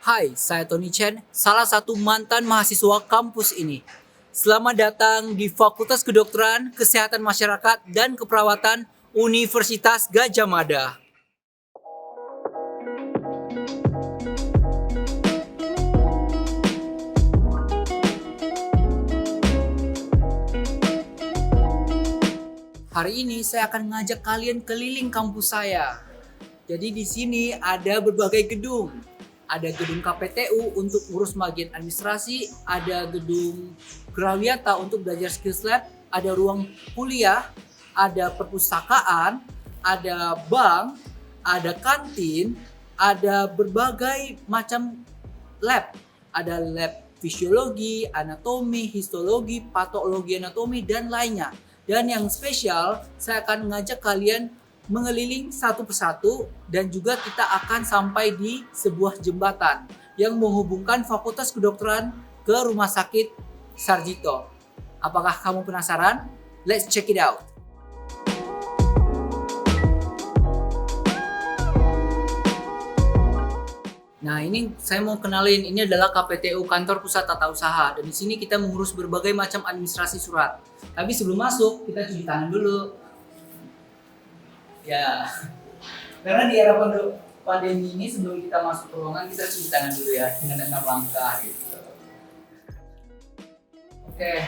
Hai, saya Tony Chen, salah satu mantan mahasiswa kampus ini. Selamat datang di Fakultas Kedokteran, Kesehatan Masyarakat, dan Keperawatan Universitas Gadjah Mada. Hari ini saya akan mengajak kalian keliling kampus saya. Jadi di sini ada berbagai gedung. Ada gedung KPTU untuk urus bagian administrasi, ada gedung Grawiyata untuk belajar skills lab, ada ruang kuliah, ada perpustakaan, ada bank, ada kantin, ada berbagai macam lab. Ada lab fisiologi, anatomi, histologi, patologi anatomi, dan lainnya. Dan yang spesial, saya akan mengajak kalian mengeliling satu persatu dan juga kita akan sampai di sebuah jembatan yang menghubungkan Fakultas Kedokteran ke Rumah Sakit Sarjito. Apakah kamu penasaran? Let's check it out. Nah, ini saya mau kenalin, ini adalah KPTU, Kantor Pusat Tata Usaha, dan di sini kita mengurus berbagai macam administrasi surat. Tapi sebelum masuk, kita cuci tangan dulu. Ya, karena di era pandemi ini sebelum kita masuk ke ruangan kita cuci tangan dulu ya dengan 6 langkah gitu. Oke,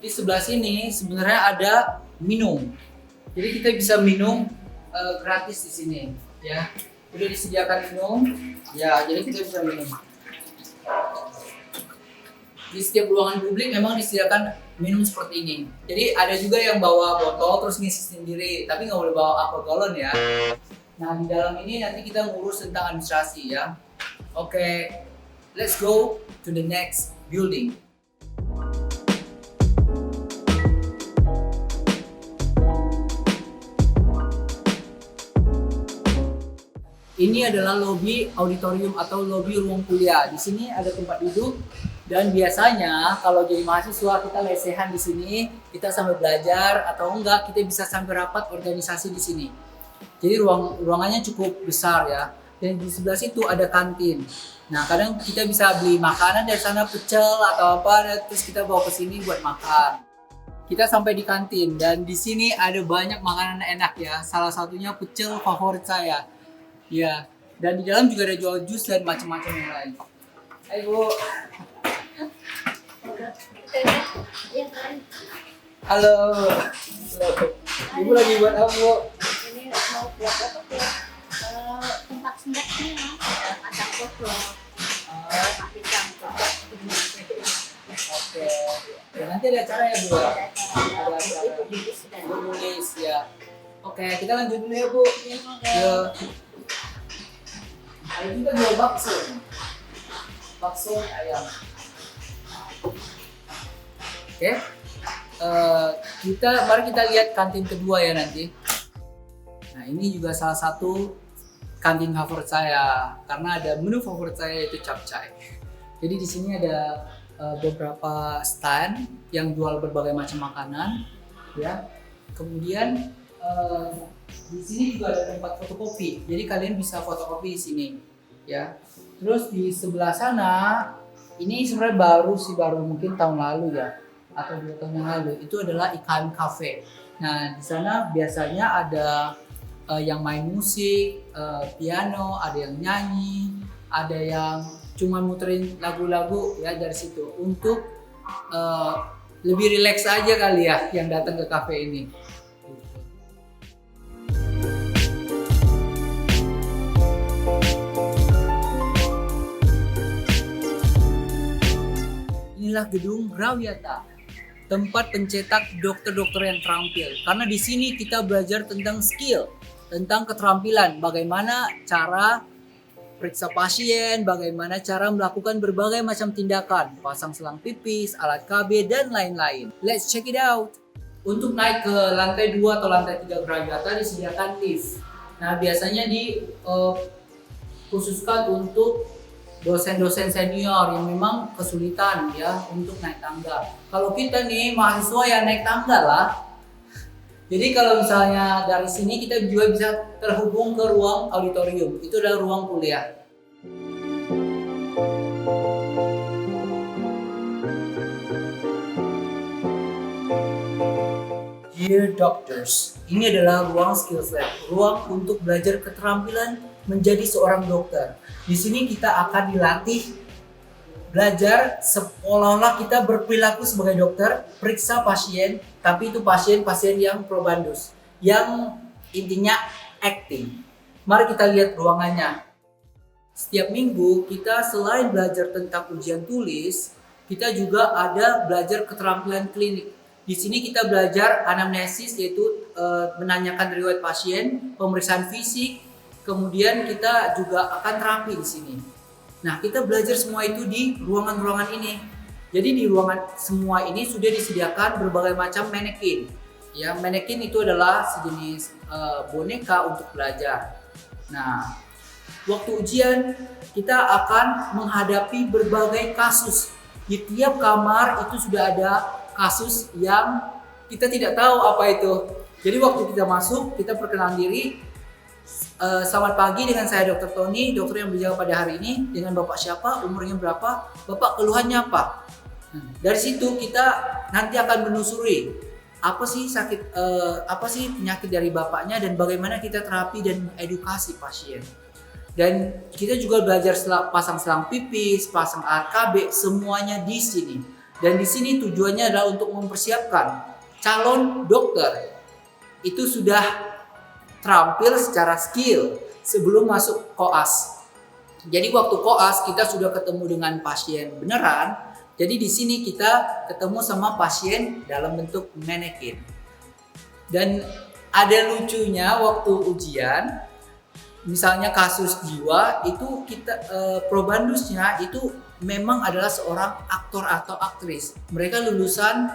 di sebelah sini sebenarnya ada minum. Jadi kita bisa minum gratis di sini, ya. Udah disediakan minum, ya. Jadi kita bisa minum. Di setiap ruangan publik memang disediakan minum seperti ini. Jadi ada juga yang bawa botol terus ngisi sendiri, tapi nggak boleh bawa aqua galon ya. Nah, di dalam ini nanti kita ngurus tentang administrasi ya. Oke, let's go to the next building. Ini adalah lobi auditorium atau lobi ruang kuliah. Di sini ada tempat duduk dan biasanya kalau jadi mahasiswa kita lesehan di sini, kita sambil belajar atau enggak kita bisa sambil rapat organisasi di sini. Jadi ruangannya cukup besar ya. Dan di sebelah situ ada kantin. Nah, kadang kita bisa beli makanan dari sana, pecel atau apa, terus kita bawa ke sini buat makan. Kita sampai di kantin dan di sini ada banyak makanan enak ya. Salah satunya pecel favorit saya. Ya, dan di dalam juga ada jual jus dan macam-macam yang lain. Hai Bu. Halo. Halo. Ibu lagi buat apa Bu? Ini mau buat apa tuh? Tempat snacknya, kacang koplok, pakai campur. Oke. Ya, nanti ada acara ya Bu? Ada acara. Bu nulis ya. Oke, kita lanjut dulu ya Bu. Ya. Ada juga jual bakso. Bakso ayam. Oke. Mari kita lihat kantin kedua ya nanti. Nah, ini juga salah satu kantin favorit saya karena ada menu favorit saya yaitu capcay. Jadi di sini ada beberapa stand yang jual berbagai macam makanan, ya. Kemudian di sini juga ada tempat fotokopi. Jadi kalian bisa fotokopi di sini, ya. Terus di sebelah sana ini sebenarnya baru mungkin tahun lalu ya atau 2 tahun yang lalu. Itu adalah ikan cafe. Nah, di sana biasanya ada yang main musik, piano, ada yang nyanyi, ada yang cuma muterin lagu-lagu ya dari situ untuk lebih rileks aja kali ya yang datang ke cafe ini. Inilah gedung Grawiyata, tempat pencetak dokter-dokter yang terampil. Karena di sini kita belajar tentang skill, tentang keterampilan, bagaimana cara periksa pasien, bagaimana cara melakukan berbagai macam tindakan, pasang selang pipis, alat KB, dan lain-lain. Let's check it out. Untuk naik ke lantai 2 atau lantai 3 Grawiyata disediakan lift. Nah, biasanya khususkan untuk dosen-dosen senior yang memang kesulitan ya untuk naik tangga. Kalau kita nih mahasiswa ya naik tangga lah. Jadi kalau misalnya dari sini kita juga bisa terhubung ke ruang auditorium. Itu adalah ruang kuliah. Dear doctors, ini adalah ruang skills lab, ruang untuk belajar keterampilan menjadi seorang dokter. Di sini kita akan dilatih belajar seolah-olah kita berperilaku sebagai dokter, periksa pasien, tapi itu pasien-pasien yang probandus, yang intinya acting. Mari kita lihat ruangannya. Setiap minggu kita selain belajar tentang ujian tulis, kita juga ada belajar keterampilan klinik. Di sini kita belajar anamnesis, yaitu menanyakan riwayat pasien, pemeriksaan fisik, kemudian kita juga akan terapi di sini. Nah, kita belajar semua itu di ruangan-ruangan ini. Jadi di ruangan semua ini sudah disediakan berbagai macam manekin. Ya, manekin itu adalah sejenis boneka untuk belajar. Nah, waktu ujian kita akan menghadapi berbagai kasus. Di tiap kamar itu sudah ada kasus yang kita tidak tahu apa itu. Jadi waktu kita masuk, kita perkenalan diri. Selamat pagi, dengan saya Dr. Tony, dokter yang berjaga pada hari ini. Dengan Bapak siapa, umurnya berapa, Bapak keluhannya apa. Dari situ kita nanti akan menelusuri apa sih penyakit dari bapaknya dan bagaimana kita terapi dan edukasi pasien. Dan kita juga belajar pasang selang pipis, pasang AKB, semuanya di sini. Dan di sini tujuannya adalah untuk mempersiapkan calon dokter itu sudah terampil secara skill sebelum masuk koas. Jadi waktu koas kita sudah ketemu dengan pasien beneran. Jadi di sini kita ketemu sama pasien dalam bentuk manekin. Dan ada lucunya waktu ujian, misalnya kasus jiwa itu kita probandusnya itu memang adalah seorang aktor atau aktris. Mereka lulusan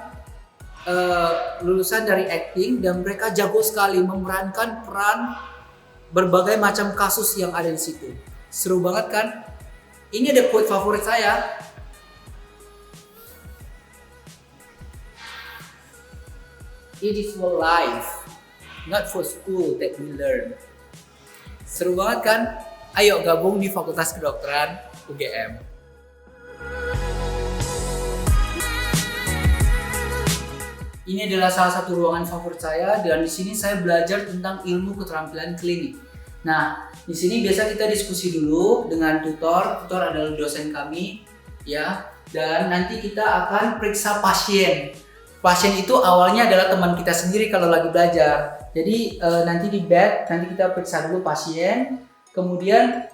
dari acting dan mereka jago sekali memerankan peran berbagai macam kasus yang ada di situ. Seru banget kan? Ini ada quote favorit saya. It is for life, not for school that we learn. Seru banget kan? Ayo gabung di Fakultas Kedokteran UGM. Ini adalah salah satu ruangan favorit saya dan di sini saya belajar tentang ilmu keterampilan klinik. Nah, di sini biasa kita diskusi dulu dengan tutor. Tutor adalah dosen kami, ya. Dan nanti kita akan periksa pasien. Pasien itu awalnya adalah teman kita sendiri kalau lagi belajar. Jadi nanti di bed nanti kita periksa dulu pasien. Kemudian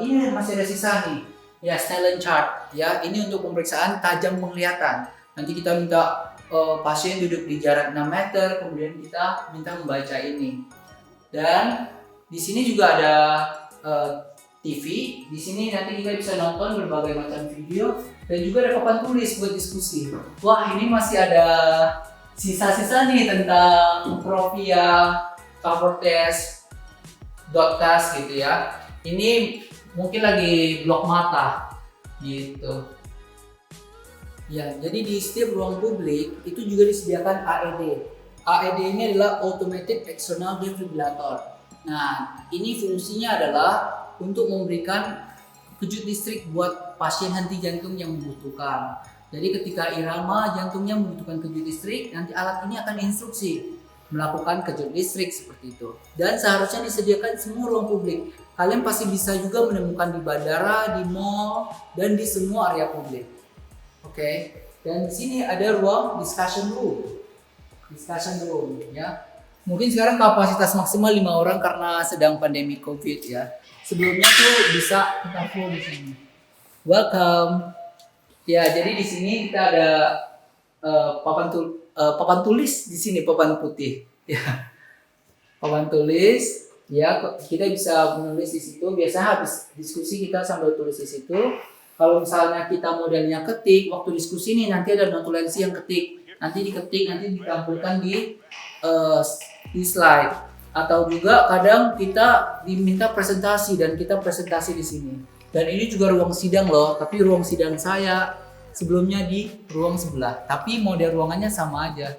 ini masih ada sisa nih, ya Snellen chart. Ya, ini untuk pemeriksaan tajam penglihatan. Nanti kita minta pasien duduk di jarak 6 meter, kemudian kita minta membaca ini. Dan di sini juga ada TV. Di sini nanti kita bisa nonton berbagai macam video dan juga ada papan tulis buat diskusi. Wah, ini masih ada sisa-sisa nih tentang Profia, cover test, dot task gitu ya. Ini mungkin lagi blok mata gitu. Ya, jadi di setiap ruang publik itu juga disediakan AED. AED ini adalah Automated External Defibrillator. Nah, ini fungsinya adalah untuk memberikan kejut listrik buat pasien henti jantung yang membutuhkan. Jadi ketika irama jantungnya membutuhkan kejut listrik, nanti alat ini akan instruksi melakukan kejut listrik seperti itu. Dan seharusnya disediakan semua ruang publik. Kalian pasti bisa juga menemukan di bandara, di mall, dan di semua area publik. Oke, dan di sini ada ruang discussion room, ya. Mungkin sekarang kapasitas maksimal 5 orang karena sedang pandemi COVID ya. Sebelumnya tuh bisa kita full di sini. Welcome. Ya, jadi di sini kita ada papan tulis di sini, papan putih. Ya, papan tulis. Ya, kita bisa menulis di situ. Biasa habis diskusi kita sambil tulis di situ. Kalau misalnya kita modelnya ketik, waktu diskusi nih nanti ada notulensi yang ketik, nanti diketik, nanti ditampilkan di slide. Atau juga kadang kita diminta presentasi dan kita presentasi di sini. Dan ini juga ruang sidang loh, tapi ruang sidang saya sebelumnya di ruang sebelah, tapi model ruangannya sama aja.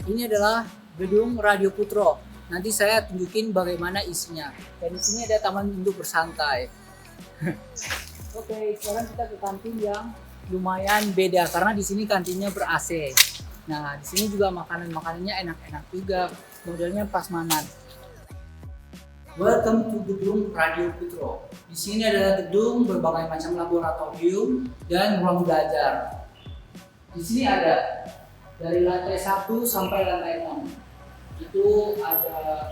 Ini adalah gedung Radio Putro. nanti saya tunjukin bagaimana isinya. Dan di sini ada taman untuk bersantai. Oke, sekarang kita ke kantin yang lumayan beda karena di sini kantinnya ber-AC. Nah, di sini juga makanan-makanannya enak-enak juga, modelnya prasmanan. Welcome to gedung Radio Putro. Di sini adalah gedung berbagai macam laboratorium dan ruang belajar. Di sini ada dari lantai 1 sampai lantai 6. Itu ada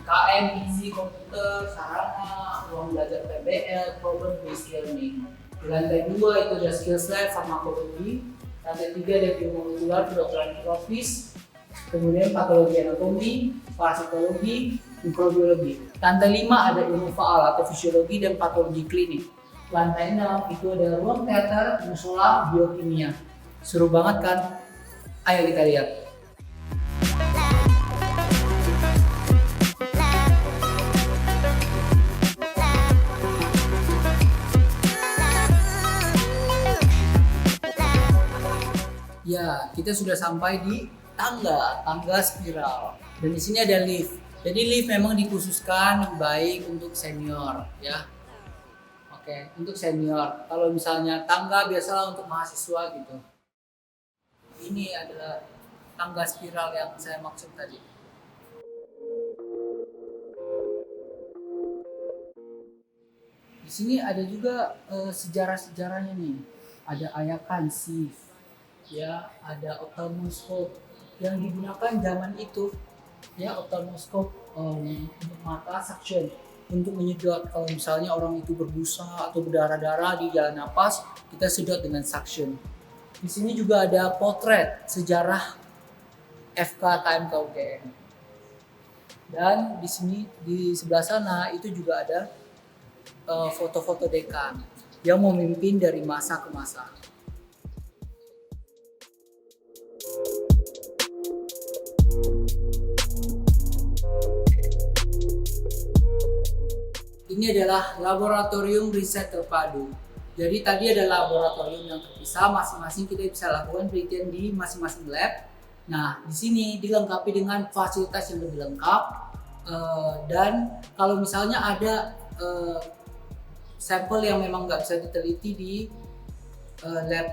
KM, gizi, komputer, sarana, ruang belajar PBL, problem based learning. Di lantai 2 itu ada skills lab, farmakologi. Lantai 3 ada biomolekular, kedokteran tropis, kemudian patologi anatomi, parasitologi, mikrobiologi. Lantai 5 ada ilmu faal atau fisiologi dan patologi klinik. Lantai 6 itu ada ruang teater, musola, biokimia. Seru banget kan? Ayo kita lihat. Ya, kita sudah sampai di tangga spiral. Dan di sini ada lift. Jadi lift memang dikhususkan lebih baik untuk senior, ya. Oke, untuk senior. Kalau misalnya tangga biasalah untuk mahasiswa gitu. Ini adalah tangga spiral yang saya maksud tadi. Di sini ada juga sejarah-sejarahnya nih. Ada ayakan shift, ya, ada ophthalmoscope yang digunakan zaman itu. Ya, ophthalmoscope untuk mata, suction untuk menyedot. Kalau misalnya orang itu berbusa atau berdarah-darah di jalan napas, kita sedot dengan suction. Di sini juga ada potret sejarah FK KMK UGM. Dan di sini di sebelah sana itu juga ada foto-foto dekan yang memimpin dari masa ke masa. Ini adalah laboratorium riset terpadu. Jadi tadi ada laboratorium yang terpisah, masing-masing kita bisa lakukan penelitian di masing-masing lab. Nah, di sini dilengkapi dengan fasilitas yang lebih lengkap, dan kalau misalnya ada sampel yang memang nggak bisa diteliti di lab,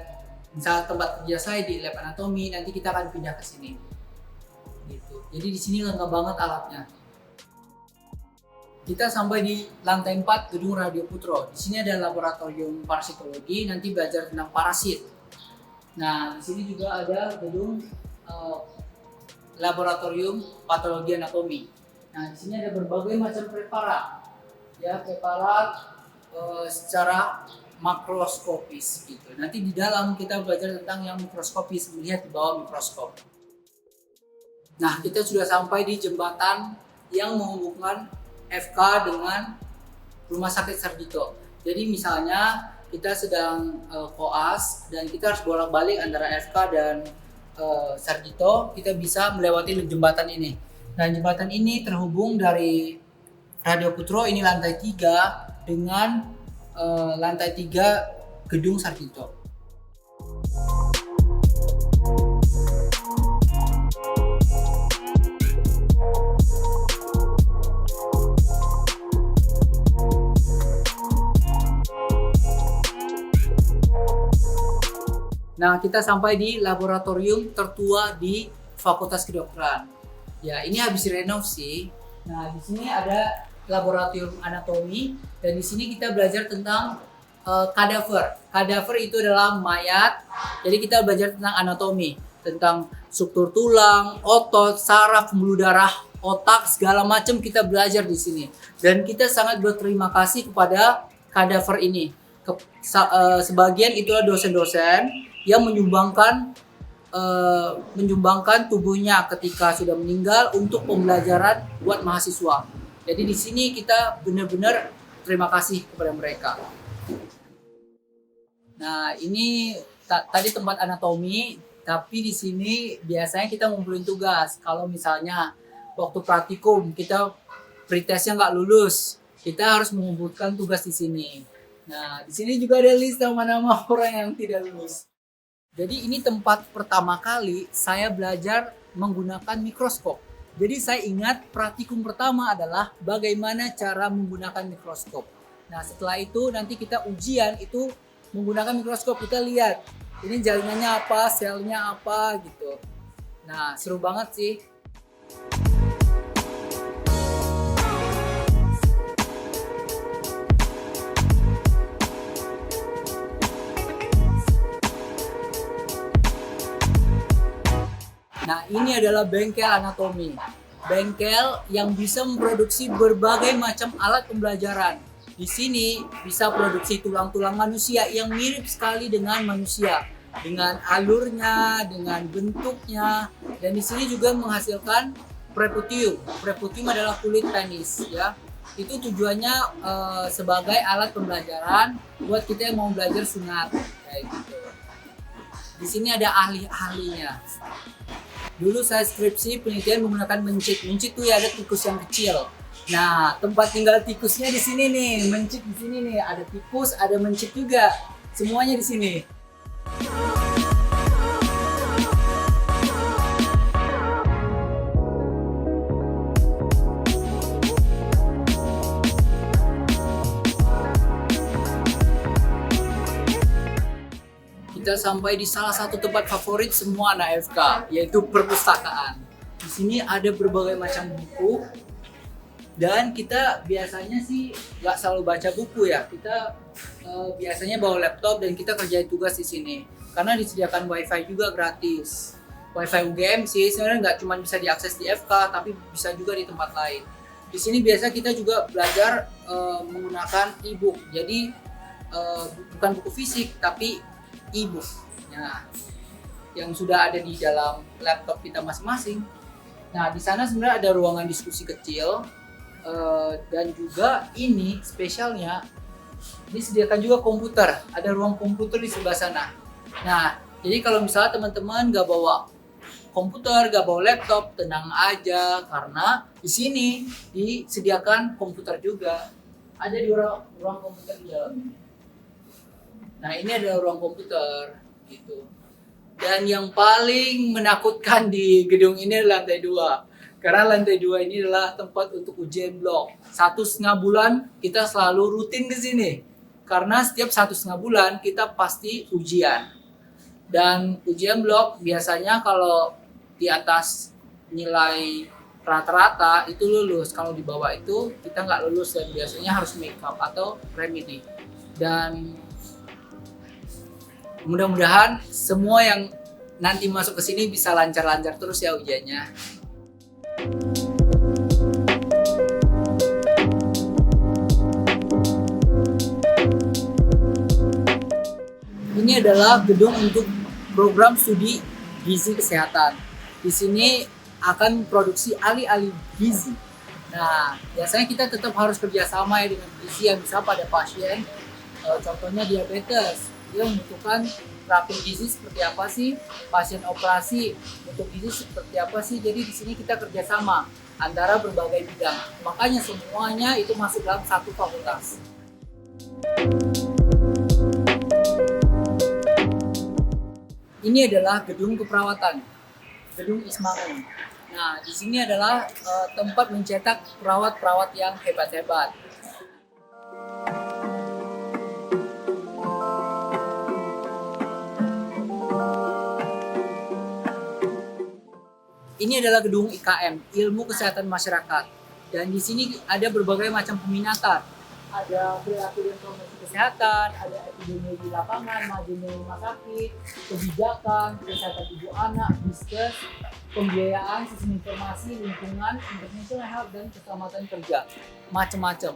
misalnya tempat kerja saya di lab anatomi, nanti kita akan pindah ke sini. Gitu. Jadi di sini lengkap banget alatnya. Kita sampai di lantai 4 gedung Radio Putro. Di sini ada laboratorium parasitologi, nanti belajar tentang parasit. Nah, di sini juga ada gedung laboratorium patologi anatomi. Nah, di sini ada berbagai macam preparat. Ya, preparat secara makroskopis gitu. Nanti di dalam kita belajar tentang yang mikroskopis, melihat di bawah mikroskop. Nah, kita sudah sampai di jembatan yang menghubungkan FK dengan Rumah Sakit Sarjito. Jadi misalnya kita sedang koas dan kita harus bolak-balik antara FK dan Sarjito, kita bisa melewati jembatan ini. Dan jembatan ini terhubung dari Radio Putro, ini lantai 3 dengan lantai 3 gedung Sarjito. Nah, kita sampai di laboratorium tertua di Fakultas Kedokteran. Ya, ini habis renov sih. Nah, di sini ada laboratorium anatomi dan di sini kita belajar tentang kadaver. Kadaver itu adalah mayat. Jadi kita belajar tentang anatomi, tentang struktur tulang, otot, saraf, pembuluh darah, otak, segala macam kita belajar di sini. Dan kita sangat berterima kasih kepada kadaver ini. Sebagian itulah dosen-dosen yang menyumbangkan tubuhnya ketika sudah meninggal untuk pembelajaran buat mahasiswa. Jadi di sini kita benar-benar terima kasih kepada mereka. Nah, ini tadi tempat anatomi, tapi di sini biasanya kita ngumpulin tugas. Kalau misalnya waktu praktikum kita pretestnya nggak lulus, kita harus mengumpulkan tugas di sini. Nah, di sini juga ada list nama-nama orang yang tidak lulus. Jadi ini tempat pertama kali saya belajar menggunakan mikroskop. Jadi saya ingat praktikum pertama adalah bagaimana cara menggunakan mikroskop. Nah setelah itu nanti kita ujian itu menggunakan mikroskop, kita lihat ini jaringannya apa, selnya apa gitu. Nah seru banget sih. Nah, ini adalah bengkel anatomi. Bengkel yang bisa memproduksi berbagai macam alat pembelajaran. Di sini bisa produksi tulang-tulang manusia yang mirip sekali dengan manusia, dengan alurnya, dengan bentuknya, dan di sini juga menghasilkan preputium. Preputium adalah kulit penis, ya. Itu tujuannya sebagai alat pembelajaran buat kita yang mau belajar sunat, kayak gitu. Di sini ada ahli-ahlinya. Dulu saya skripsi penelitian menggunakan mencit. Mencit tuh ya ada tikus yang kecil. Nah, tempat tinggal tikusnya di sini nih, mencit di sini nih. Ada tikus, ada mencit juga. Semuanya di sini. Kita sampai di salah satu tempat favorit semua anak FK, yaitu perpustakaan. Di sini ada berbagai macam buku, dan kita biasanya sih nggak selalu baca buku ya. Kita biasanya bawa laptop dan kita kerjain tugas di sini. Karena disediakan wifi juga gratis. Wifi UGM sih sebenarnya nggak cuma bisa diakses di FK, tapi bisa juga di tempat lain. Di sini biasa kita juga belajar menggunakan e-book. Jadi bukan buku fisik, tapi e-book ya, yang sudah ada di dalam laptop kita masing-masing. Nah, di sana sebenarnya ada ruangan diskusi kecil, dan juga ini spesialnya disediakan juga komputer. Ada ruang komputer di sebelah sana. Nah, jadi kalau misalnya teman-teman gak bawa komputer, gak bawa laptop, tenang aja karena di sini disediakan komputer juga. Ada di ruang komputer di dalam ini. Nah, ini adalah ruang komputer gitu. Dan yang paling menakutkan di gedung ini adalah lantai 2. Karena lantai 2 ini adalah tempat untuk ujian blok. 1,5 bulan kita selalu rutin ke sini. Karena setiap 1,5 bulan kita pasti ujian. Dan ujian blok biasanya kalau di atas nilai rata-rata itu lulus. Kalau di bawah itu kita nggak lulus dan biasanya harus make up atau remedi. Dan mudah-mudahan semua yang nanti masuk ke sini bisa lancar-lancar terus ya ujiannya. Ini adalah gedung untuk program studi gizi kesehatan. Di sini akan produksi ahli-ahli gizi. Nah, biasanya kita tetap harus kerjasama ya dengan gizi yang bisa pada pasien. Contohnya diabetes. Dia membutuhkan terapi gizi seperti apa sih, pasien operasi untuk gizi seperti apa sih. Jadi di sini kita kerjasama antara berbagai bidang. Makanya semuanya itu masuk dalam satu fakultas. Ini adalah gedung keperawatan, gedung Ismaun. Nah, di sini adalah tempat mencetak perawat-perawat yang hebat-hebat. Ini adalah gedung IKM, Ilmu Kesehatan Masyarakat. Dan di sini ada berbagai macam peminatan. Ada perilaku informasi kesehatan, ada epidemiologi lapangan, manajemen rumah sakit, kebijakan, kesehatan ibu anak, diskes, pembiayaan, sistem informasi, lingkungan, international health, dan keselamatan kerja. Macam-macam.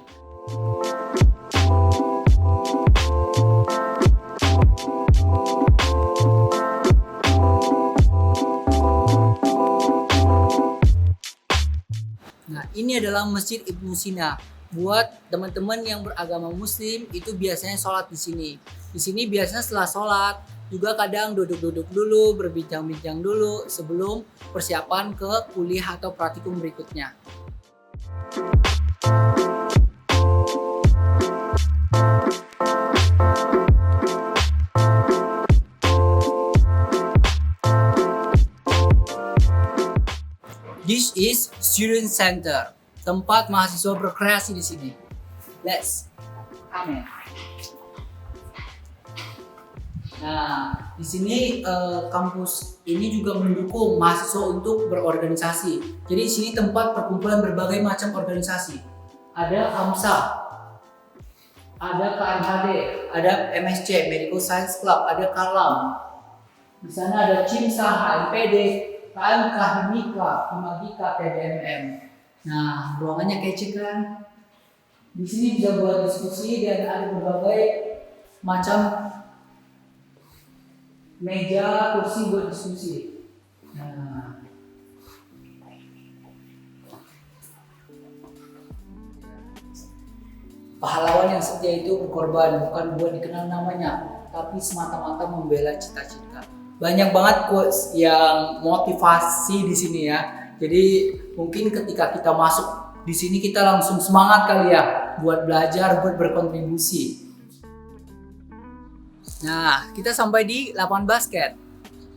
Nah, ini adalah Masjid Ibnu Sina. Buat teman-teman yang beragama Muslim itu biasanya sholat di sini. Di sini biasanya setelah sholat juga kadang duduk-duduk dulu, berbincang-bincang dulu sebelum persiapan ke kuliah atau praktikum berikutnya. This is Student Center, tempat mahasiswa berkreasi di sini. Let's come in. Nah, di sini kampus ini juga mendukung mahasiswa untuk berorganisasi. Jadi di sini tempat perkumpulan berbagai macam organisasi. Ada AMSA, ada KMHD, ada MSC, Medical Science Club, ada KALAM. Di sana ada CIMSA, HMPD, KMK, HIMIKA, HIMAGIKA, TBMM. Nah, ruangannya kece kan? Di sini bisa buat diskusi dan ada berbagai macam meja, kursi buat diskusi. Nah, pahlawan yang setia itu berkorban bukan buat dikenal namanya, tapi semata-mata membela cita-cita. Banyak banget quotes yang motivasi di sini ya. Jadi mungkin ketika kita masuk di sini kita langsung semangat kali ya buat belajar, buat berkontribusi. Nah, kita sampai di lapangan basket.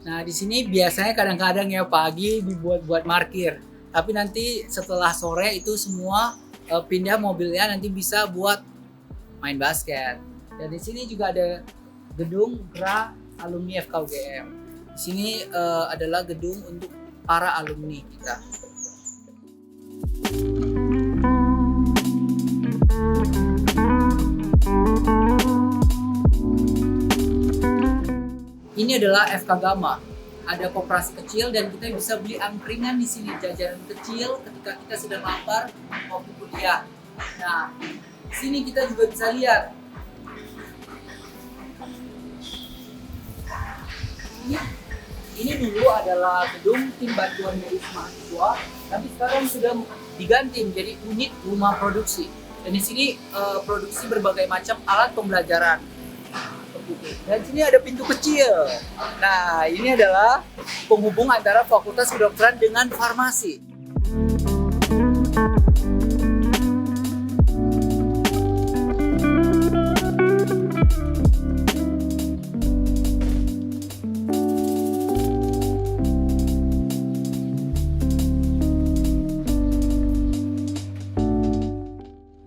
Nah, di sini biasanya kadang-kadang ya pagi dibuat buat parkir. Tapi nanti setelah sore itu semua pindah mobilnya nanti bisa buat main basket. Dan di sini juga ada gedung GRA alumni FKUGM. Di sini adalah gedung untuk para alumni kita. Ini adalah FK Gama. Ada koperasi kecil dan kita bisa beli angkringan di sini, jajanan kecil ketika kita sedang lapar maupun kuliah. Nah, di sini kita juga bisa lihat. Ini dulu adalah gedung tim bantuan medis mahasiswa, tapi sekarang sudah diganti menjadi unit rumah produksi. Dan di sini produksi berbagai macam alat pembelajaran. Dan sini ada pintu kecil. Nah, ini adalah penghubung antara Fakultas Kedokteran dengan farmasi.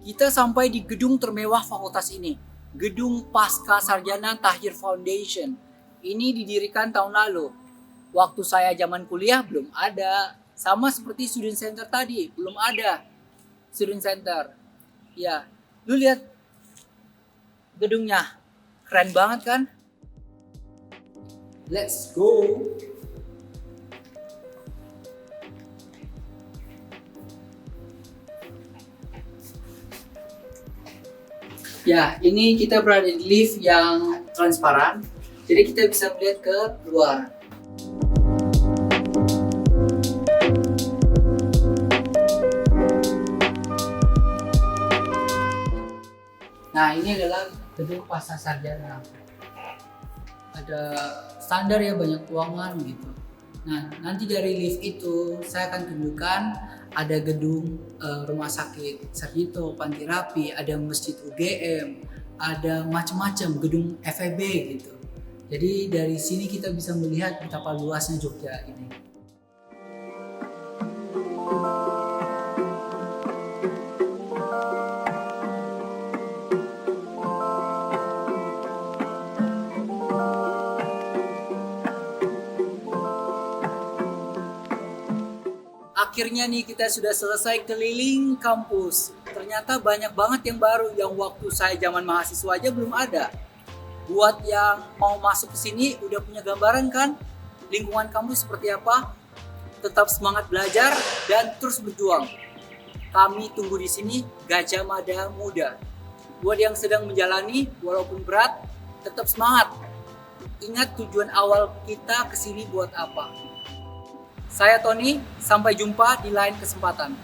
Kita sampai di gedung termewah fakultas ini. Gedung Pasca Sarjana Tahir Foundation. Ini didirikan tahun lalu. Waktu saya zaman kuliah belum ada. Sama seperti Student Center tadi, belum ada Student Center. Ya, lu lihat gedungnya. Keren banget kan? Let's go. Ya, ini kita berada di lift yang transparan, jadi kita bisa melihat ke luar. Nah, ini adalah gedung Pasca Sarjana. Ada standar ya, banyak ruangan gitu. Nah, nanti dari lift itu saya akan tunjukkan ada gedung rumah sakit Sarjito, Panti Rapi, ada masjid UGM, ada macam-macam gedung FEB gitu. Jadi dari sini kita bisa melihat betapa luasnya Jogja ini. Akhirnya nih kita sudah selesai keliling kampus. Ternyata banyak banget yang baru yang waktu saya zaman mahasiswa aja belum ada. Buat yang mau masuk ke sini udah punya gambaran kan lingkungan kampus seperti apa? Tetap semangat belajar dan terus berjuang. Kami tunggu di sini Gajah Mada Muda. Buat yang sedang menjalani walaupun berat, tetap semangat. Ingat tujuan awal kita ke sini buat apa. Saya Tony, sampai jumpa di lain kesempatan.